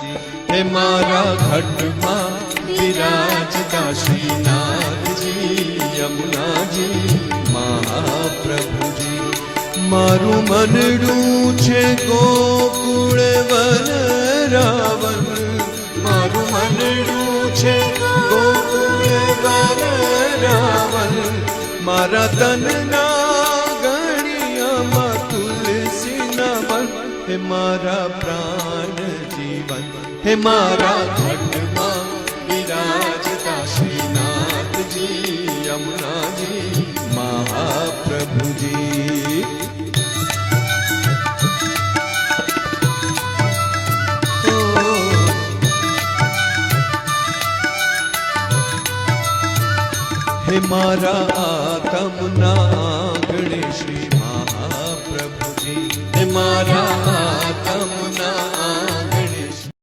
હે મારા ઘટમાં વિરાજતા શ્રીનાથજી યમુનાજી મહાપ્રભુજી. મારું મનડું છે ગોકુળ વનરાવન, મારું મનડું છે ગોકુળ વનરાવન. મારા તનના ગણિયામાં તુલસીના વન. હે મારા પ્રાણ જીવન, હે મારા ઘટમાં વિરાજતા શ્રીનાથજી યમુનાજી મહાપ્રભુજી. હે મારા આતમના ગણે શ્રી મહાપ્રભુજી, હે મારા